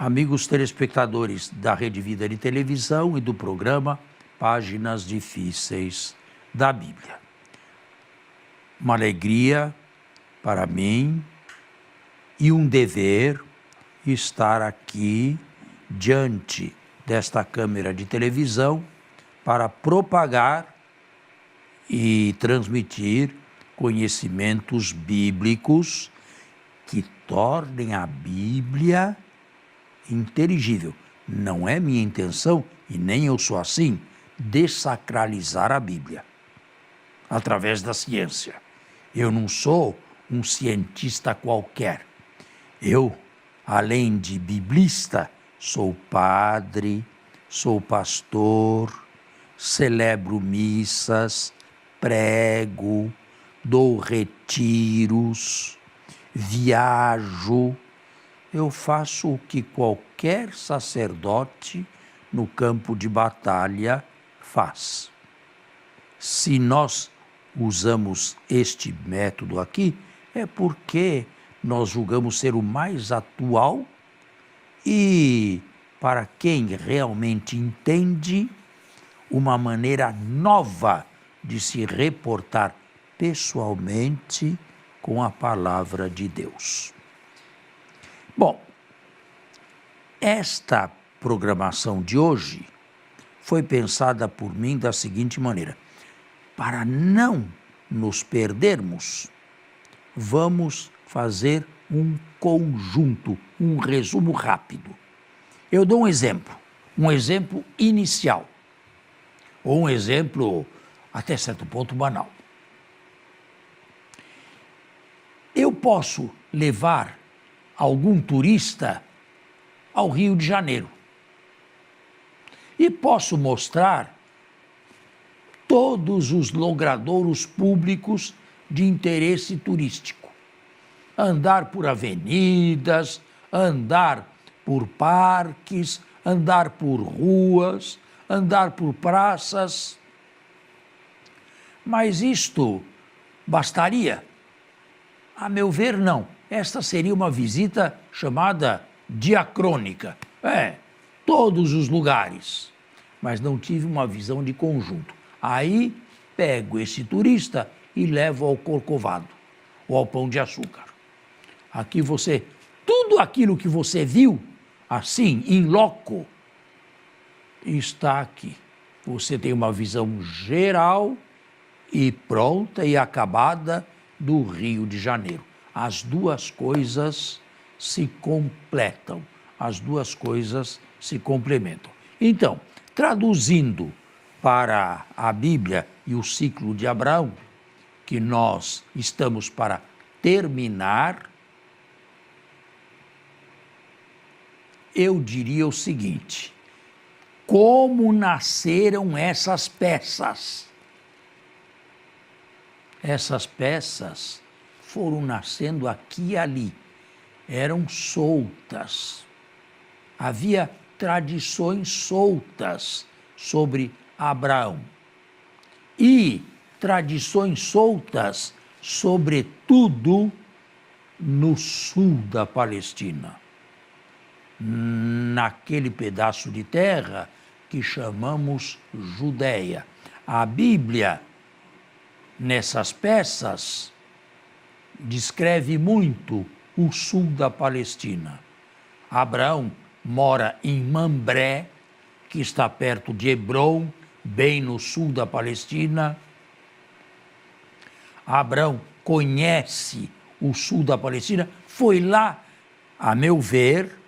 Amigos telespectadores da Rede Vida de Televisão e do programa Páginas Difíceis da Bíblia. Uma alegria para mim e um dever estar aqui diante desta câmera de televisão para propagar e transmitir conhecimentos bíblicos que tornem a Bíblia inteligível. Não é minha intenção, e nem eu sou assim, desacralizar a Bíblia através da ciência. Eu não sou um cientista qualquer. Eu, além de biblista, sou padre, sou pastor, celebro missas, prego, dou retiros, viajo. Eu faço o que qualquer sacerdote no campo de batalha faz. Se nós usamos este método aqui, é porque nós julgamos ser o mais atual e, para quem realmente entende, uma maneira nova de se reportar pessoalmente com a palavra de Deus. Bom, esta programação de hoje foi pensada por mim da seguinte maneira: para não nos perdermos, vamos fazer um conjunto, um resumo rápido. Eu dou um exemplo inicial, ou um exemplo até certo ponto banal. Eu posso levar algum turista ao Rio de Janeiro e posso mostrar todos os logradouros públicos de interesse turístico. Andar por avenidas, andar por parques, andar por ruas, andar por praças. Mas isto bastaria? A meu ver, não. Esta seria uma visita chamada diacrônica. Todos os lugares. Mas não tive uma visão de conjunto. Aí pego esse turista e levo ao Corcovado, ou ao Pão de Açúcar. Aqui tudo aquilo que você viu, assim, in loco, está aqui. Você tem uma visão geral e pronta e acabada do Rio de Janeiro. As duas coisas se completam, as duas coisas se complementam. Então, traduzindo para a Bíblia e o ciclo de Abraão, que nós estamos para terminar, eu diria o seguinte: como nasceram essas peças? Essas peças foram nascendo aqui e ali, eram soltas. Havia tradições soltas sobre Abraão e tradições soltas, sobretudo no sul da Palestina, naquele pedaço de terra que chamamos Judeia. A Bíblia, nessas peças, descreve muito o sul da Palestina. Abraão mora em Mambré, que está perto de Hebrom, bem no sul da Palestina. Abraão conhece o sul da Palestina, foi lá, a meu ver,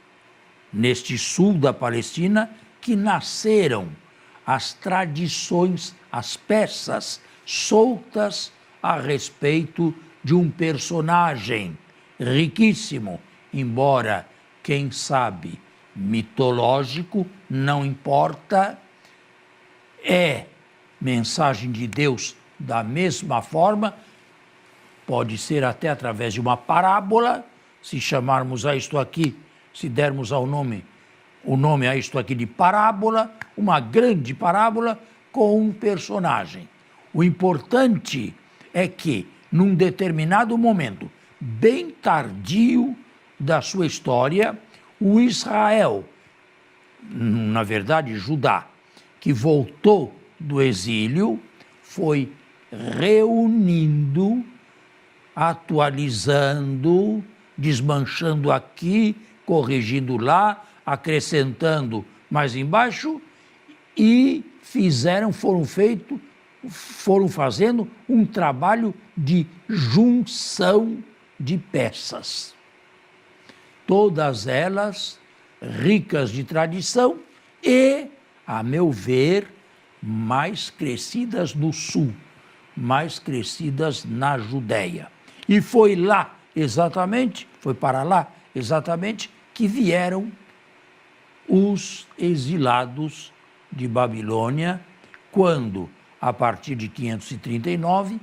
neste sul da Palestina, que nasceram as tradições, as peças soltas a respeito de um personagem riquíssimo, embora, quem sabe, mitológico, não importa, é mensagem de Deus da mesma forma, pode ser até através de uma parábola, se chamarmos a isto aqui, se dermos o nome a isto aqui de parábola, uma grande parábola com um personagem. O importante é que, num determinado momento, bem tardio da sua história, O Israel, na verdade Judá, que voltou do exílio, foi reunindo, atualizando, desmanchando aqui, corrigindo lá, acrescentando mais embaixo, e foram fazendo um trabalho de junção de peças. Todas elas ricas de tradição e, a meu ver, mais crescidas no sul, mais crescidas na Judéia. E foi para lá exatamente, que vieram os exilados de Babilônia, quando, a partir de 539,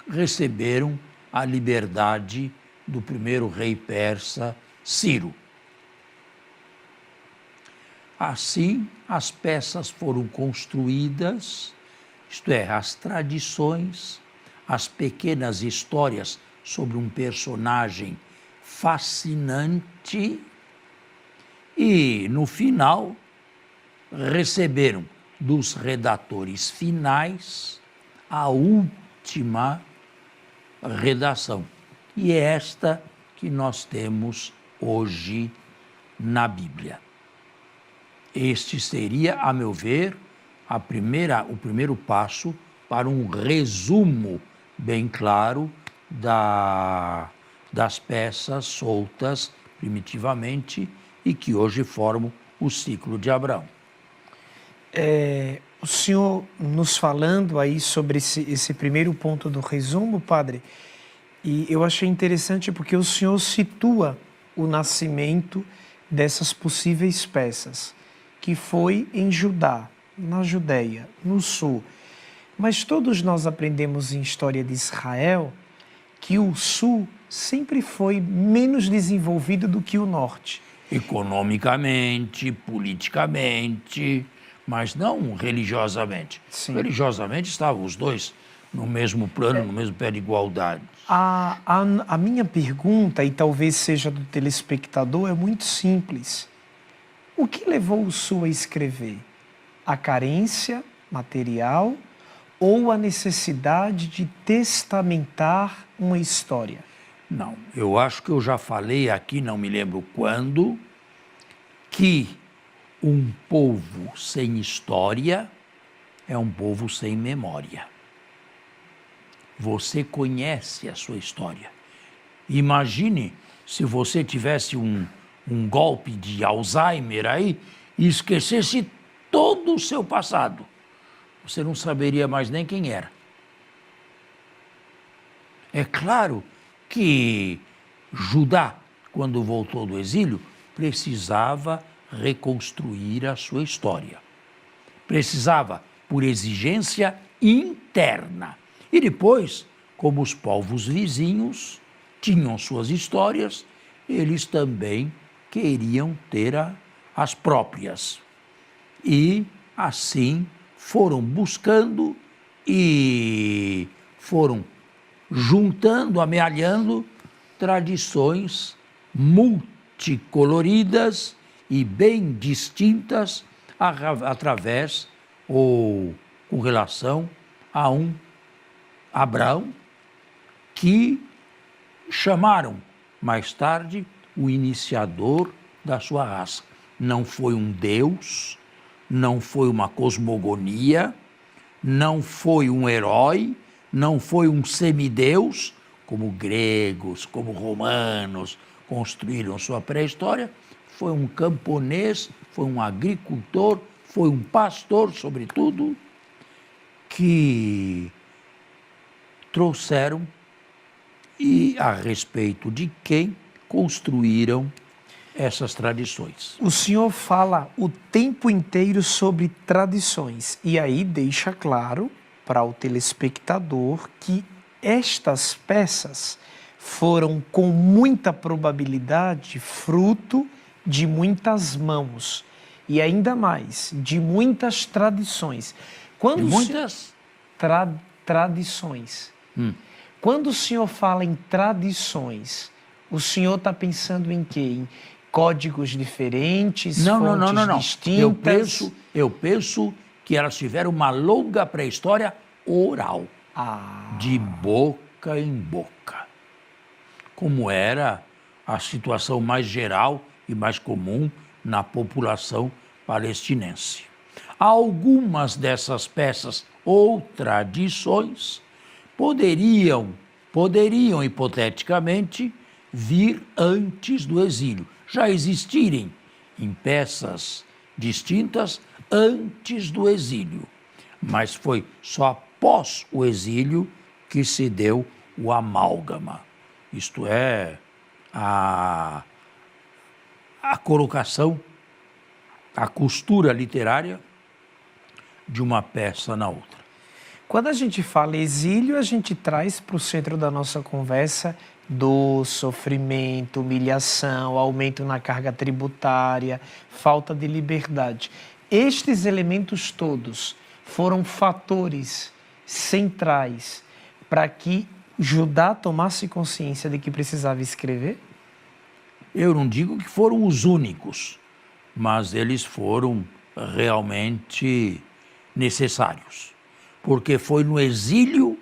receberam a liberdade do primeiro rei persa, Ciro. Assim, as peças foram construídas, isto é, as tradições, as pequenas histórias sobre um personagem fascinante e, no final, receberam dos redatores finais a última redação. E é esta que nós temos hoje na Bíblia. Este seria, a meu ver, o primeiro passo para um resumo bem claro das peças soltas primitivamente e que hoje formam o ciclo de Abraão. O senhor nos falando aí sobre esse primeiro ponto do resumo, padre, e eu achei interessante porque o senhor situa o nascimento dessas possíveis peças, que foi em Judá, na Judéia, no sul. Mas todos nós aprendemos em história de Israel que o sul sempre foi menos desenvolvido do que o norte. Economicamente, politicamente, mas não religiosamente. Sim. Religiosamente estavam os dois no mesmo plano, no mesmo pé de igualdade. A minha pergunta, e talvez seja do telespectador, é muito simples. O que levou o sul a escrever? A carência material ou a necessidade de testamentar uma história? Não, eu acho que eu já falei aqui, não me lembro quando, que um povo sem história é um povo sem memória. Você conhece a sua história. Imagine se você tivesse um golpe de Alzheimer aí e esquecesse todo o seu passado. Você não saberia mais nem quem era. É claro que Judá, quando voltou do exílio, precisava reconstruir a sua história. Precisava, por exigência interna. E depois, como os povos vizinhos tinham suas histórias, eles também queriam ter as próprias. E, assim, foram buscando e foram juntando, amealhando tradições multicoloridas e bem distintas através ou com relação a um Abraão, que chamaram mais tarde o iniciador da sua raça. Não foi um deus, não foi uma cosmogonia, não foi um herói, não foi um semideus, como gregos, como romanos construíram sua pré-história. Foi um camponês, foi um agricultor, foi um pastor, sobretudo, que trouxeram e a respeito de quem construíram essas tradições. O senhor fala o tempo inteiro sobre tradições e aí deixa claro para o telespectador que estas peças foram com muita probabilidade fruto de muitas mãos e ainda mais de muitas tradições. De muitas tradições. Quando o senhor fala em tradições, o senhor está pensando em quê? códigos diferentes, Não, fontes não. distintas? Eu penso que elas tiveram uma longa pré-história oral, de boca em boca, como era a situação mais geral e mais comum na população palestinense. Algumas dessas peças ou tradições poderiam hipoteticamente vir antes do exílio, já existirem em peças distintas antes do exílio, mas foi só após o exílio que se deu o amálgama, isto é, a colocação, a costura literária de uma peça na outra. Quando a gente fala exílio, a gente traz para o centro da nossa conversa dor, sofrimento, humilhação, aumento na carga tributária, falta de liberdade. Estes elementos todos foram fatores centrais para que Judá tomasse consciência de que precisava escrever? Eu não digo que foram os únicos, mas eles foram realmente necessários, porque foi no exílio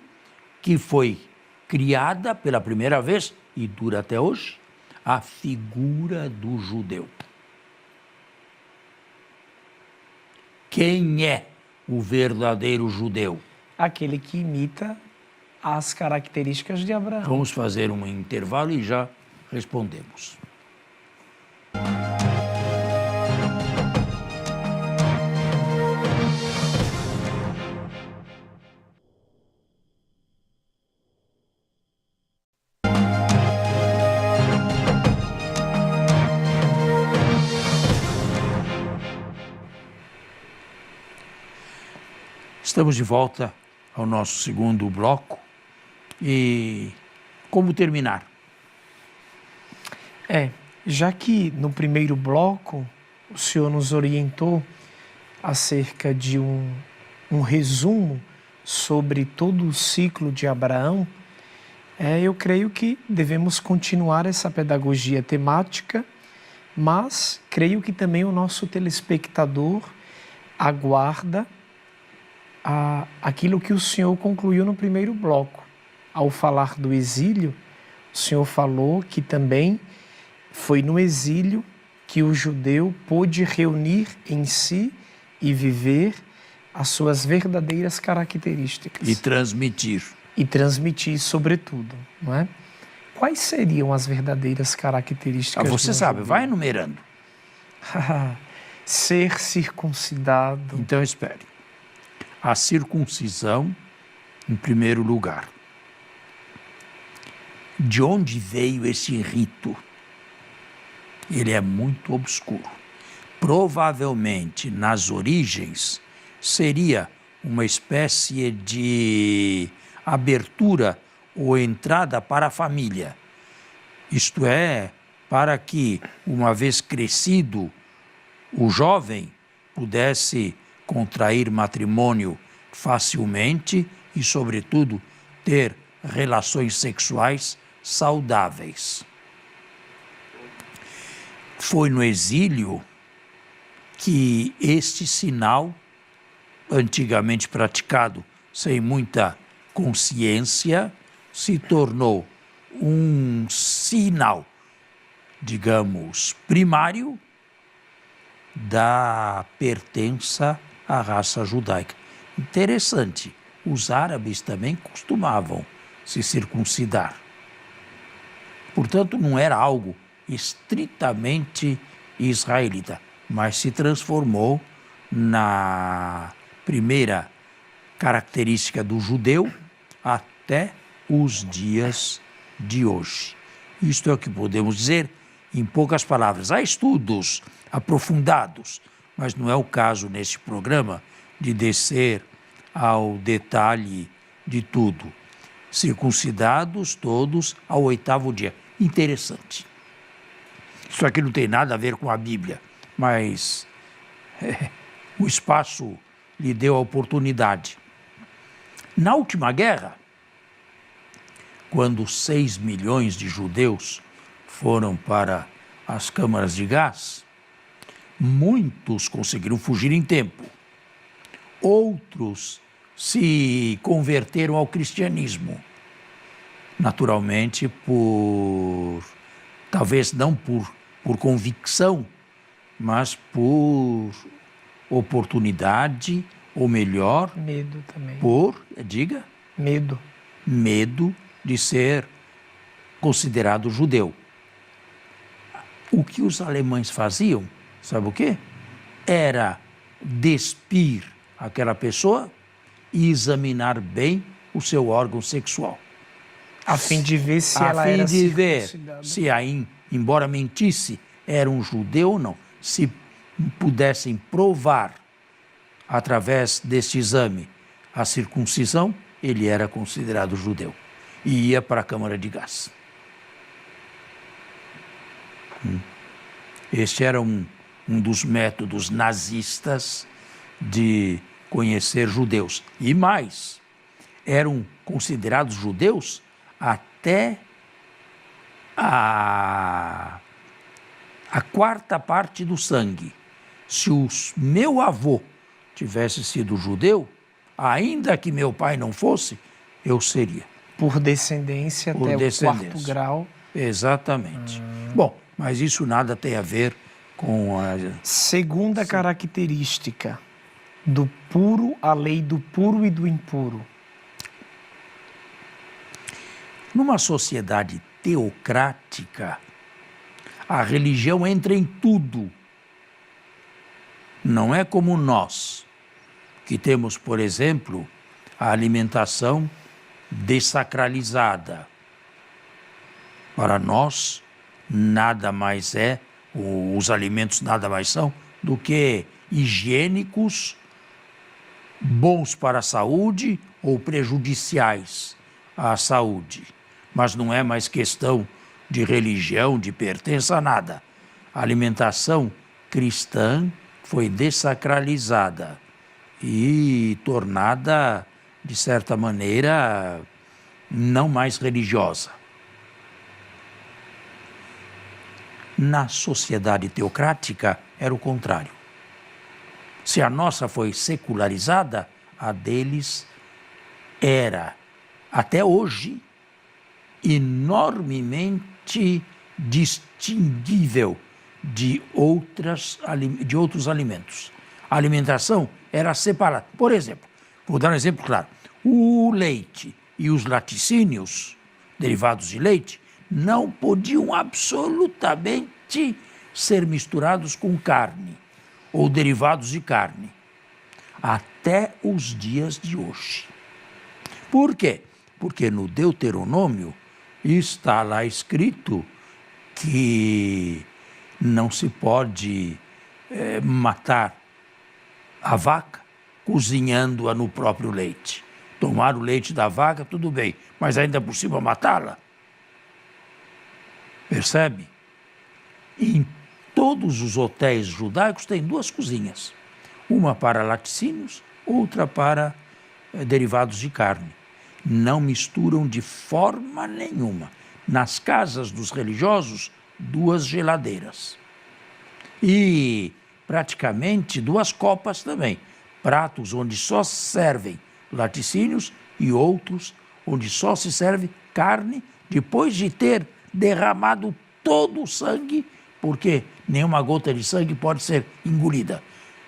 que foi criada pela primeira vez, e dura até hoje, a figura do judeu. Quem é o verdadeiro judeu? Aquele que imita as características de Abraão. Vamos fazer um intervalo e já respondemos. Estamos de volta ao nosso segundo bloco e como terminar? Já que no primeiro bloco o senhor nos orientou acerca de um resumo sobre todo o ciclo de Abraão, eu creio que devemos continuar essa pedagogia temática, mas creio que também o nosso telespectador aguarda aquilo que o senhor concluiu no primeiro bloco. Ao falar do exílio, o senhor falou que também foi no exílio que o judeu pôde reunir em si e viver as suas verdadeiras características. E transmitir. E transmitir, sobretudo, não é? Quais seriam as verdadeiras características? Você sabe, vai enumerando. Ser circuncidado. Então, espere. A circuncisão, em primeiro lugar. De onde veio esse rito? Ele é muito obscuro. Provavelmente, nas origens, seria uma espécie de abertura ou entrada para a família. Isto é, para que, uma vez crescido, o jovem pudesse contrair matrimônio facilmente e, sobretudo, ter relações sexuais saudáveis. Foi no exílio que este sinal, antigamente praticado sem muita consciência, se tornou um sinal, digamos, primário da pertença à raça judaica. Interessante, os árabes também costumavam se circuncidar. Portanto, não era algo estritamente israelita, mas se transformou na primeira característica do judeu até os dias de hoje. Isto é o que podemos dizer em poucas palavras. Há estudos aprofundados, mas não é o caso neste programa de descer ao detalhe de tudo. Circuncidados todos ao 8º dia. Interessante. Isso aqui não tem nada a ver com a Bíblia, mas o espaço lhe deu a oportunidade. Na última guerra, quando 6 milhões de judeus foram para as câmaras de gás, muitos conseguiram fugir em tempo. Outros se converteram ao cristianismo. Naturalmente, talvez não por convicção, mas por oportunidade, ou melhor, medo também. Diga? Medo de ser considerado judeu. O que os alemães faziam, sabe o quê? Era despir aquela pessoa e examinar bem o seu órgão sexual. A fim de ver se ela era circuncidada. Se embora mentisse, era um judeu ou não. Se pudessem provar, através deste exame, a circuncisão, ele era considerado judeu e ia para a câmara de gás. Este era um dos métodos nazistas de conhecer judeus. E mais, eram considerados judeus até a quarta parte do sangue. Se o meu avô tivesse sido judeu, ainda que meu pai não fosse, eu seria. Por descendência até o quarto grau. Exatamente. Bom, mas isso nada tem a ver com a... Segunda característica do puro, a lei do puro e do impuro. Numa sociedade teocrática, a religião entra em tudo. Não é como nós, que temos, por exemplo, a alimentação dessacralizada. Para nós, nada mais os alimentos nada mais são do que higiênicos, bons para a saúde ou prejudiciais à saúde. Mas não é mais questão de religião, de pertença a nada. A alimentação cristã foi dessacralizada e tornada, de certa maneira, não mais religiosa. Na sociedade teocrática era o contrário. Se a nossa foi secularizada, a deles era, até hoje, enormemente distinguível de outros alimentos. A alimentação era separada. Por exemplo, vou dar um exemplo claro. O leite e os laticínios, derivados de leite, não podiam absolutamente ser misturados com carne ou derivados de carne, até os dias de hoje. Por quê? Porque no Deuteronômio está lá escrito que não se pode matar a vaca cozinhando-a no próprio leite. Tomar o leite da vaca, tudo bem, mas ainda por cima matá-la? Percebe? Em todos os hotéis judaicos tem duas cozinhas. Uma para laticínios, outra para derivados de carne. Não misturam de forma nenhuma. Nas casas dos religiosos, duas geladeiras. E praticamente duas copas também. Pratos onde só se servem laticínios e outros onde só se serve carne, depois de ter derramado todo o sangue, porque nenhuma gota de sangue pode ser engolida.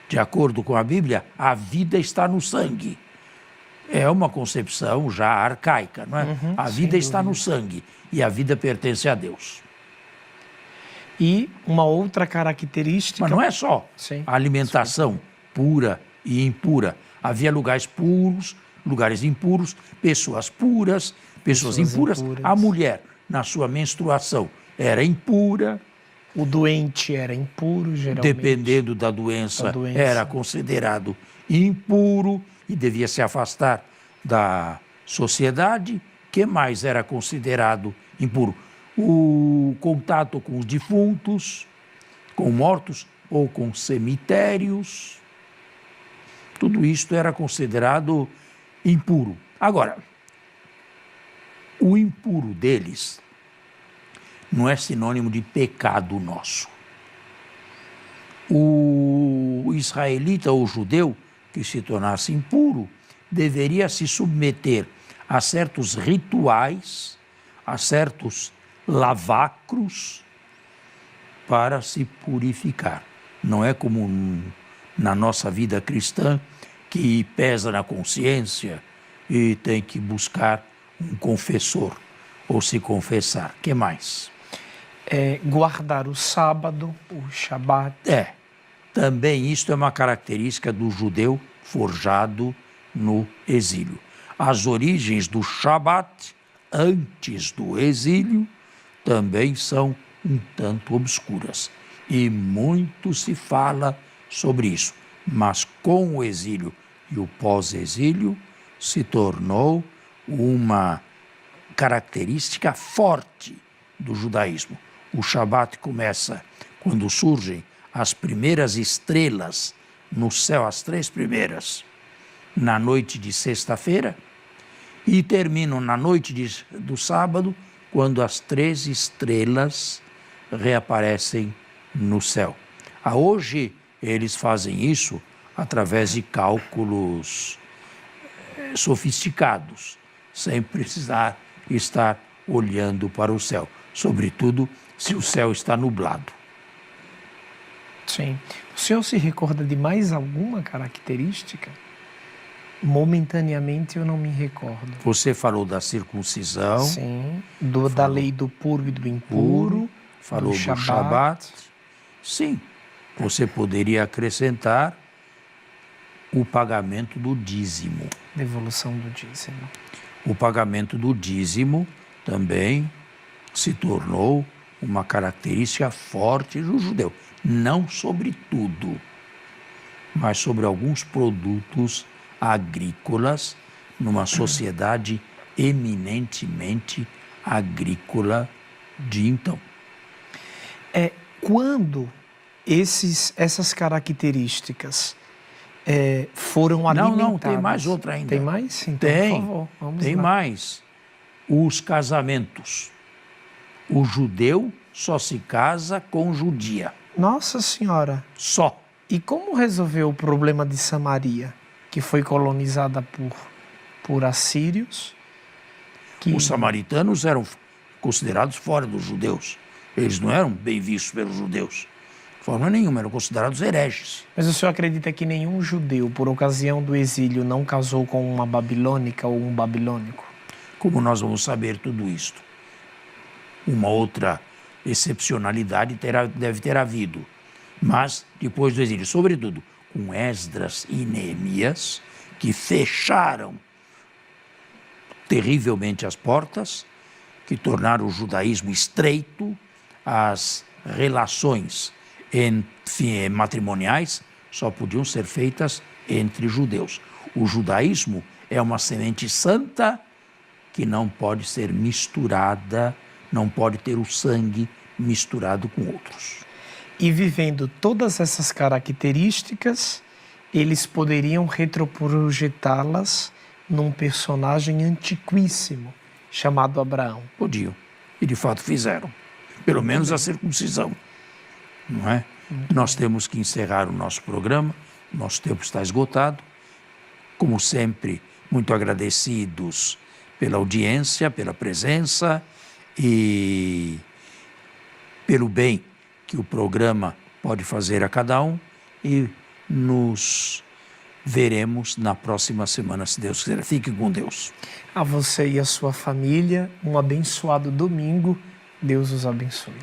De acordo com a Bíblia, a vida está no sangue. É uma concepção já arcaica, não é? A vida está no sangue e a vida pertence a Deus. E uma outra característica... Mas não é só a alimentação pura e impura. Havia lugares puros, lugares impuros, pessoas puras, pessoas impuras. A mulher, na sua menstruação, era impura. O doente era impuro, geralmente. Dependendo da doença, era considerado impuro e devia se afastar da sociedade. Que mais era considerado impuro? O contato com os defuntos, com mortos ou com cemitérios. Tudo isto era considerado impuro. Agora, o impuro deles não é sinônimo de pecado nosso. O israelita ou judeu que se tornasse impuro deveria se submeter a certos rituais, a certos lavacros para se purificar. Não é como na nossa vida cristã, que pesa na consciência e tem que buscar um confessor ou se confessar. O que mais? Guardar o sábado, o Shabat. Também isto é uma característica do judeu forjado no exílio. As origens do Shabat, antes do exílio, também são um tanto obscuras. E muito se fala sobre isso. Mas com o exílio e o pós-exílio, se tornou uma característica forte do judaísmo. O Shabat começa quando surgem as primeiras estrelas no céu, as 3 primeiras, na noite de sexta-feira, e terminam na noite do sábado, quando as 3 estrelas reaparecem no céu. Hoje, eles fazem isso através de cálculos sofisticados, sem precisar estar olhando para o céu, sobretudo se o céu está nublado. Sim. O senhor se recorda de mais alguma característica? Momentaneamente eu não me recordo. Você falou da circuncisão. Sim. Da lei do puro e do impuro. Falou do Shabat. Sim. Você poderia acrescentar o pagamento do dízimo. Devolução do dízimo. O pagamento do dízimo também se tornou uma característica forte do judeu. Não sobre tudo, mas sobre alguns produtos agrícolas, numa sociedade eminentemente agrícola de então. Quando essas características foram alimentadas... Não, tem mais outra ainda. Tem mais? Então, tem, por favor, vamos tem lá. mais. Os casamentos. O judeu só se casa com judia. Nossa Senhora! Só. E como resolveu o problema de Samaria, que foi colonizada por assírios? Os samaritanos eram considerados fora dos judeus. Eles não eram bem vistos pelos judeus. De forma nenhuma, eram considerados hereges. Mas o senhor acredita que nenhum judeu, por ocasião do exílio, não casou com uma babilônica ou um babilônico? Como nós vamos saber tudo isto? Uma outra excepcionalidade deve ter havido. Mas, depois do exílio, sobretudo com Esdras e Neemias, que fecharam terrivelmente as portas, que tornaram o judaísmo estreito, as relações matrimoniais só podiam ser feitas entre judeus. O judaísmo é uma semente santa que não pode ser misturada, não pode ter o sangue misturado com outros. E vivendo todas essas características, eles poderiam retroprojetá-las num personagem antiquíssimo, chamado Abraão. Podiam. E de fato fizeram. Pelo menos a circuncisão. Não é? Nós temos que encerrar o nosso programa. Nosso tempo está esgotado. Como sempre, muito agradecidos pela audiência, pela presença e pelo bem que o programa pode fazer a cada um. E nos veremos na próxima semana, se Deus quiser. Fique com Deus. A você e a sua família, um abençoado domingo. Deus os abençoe.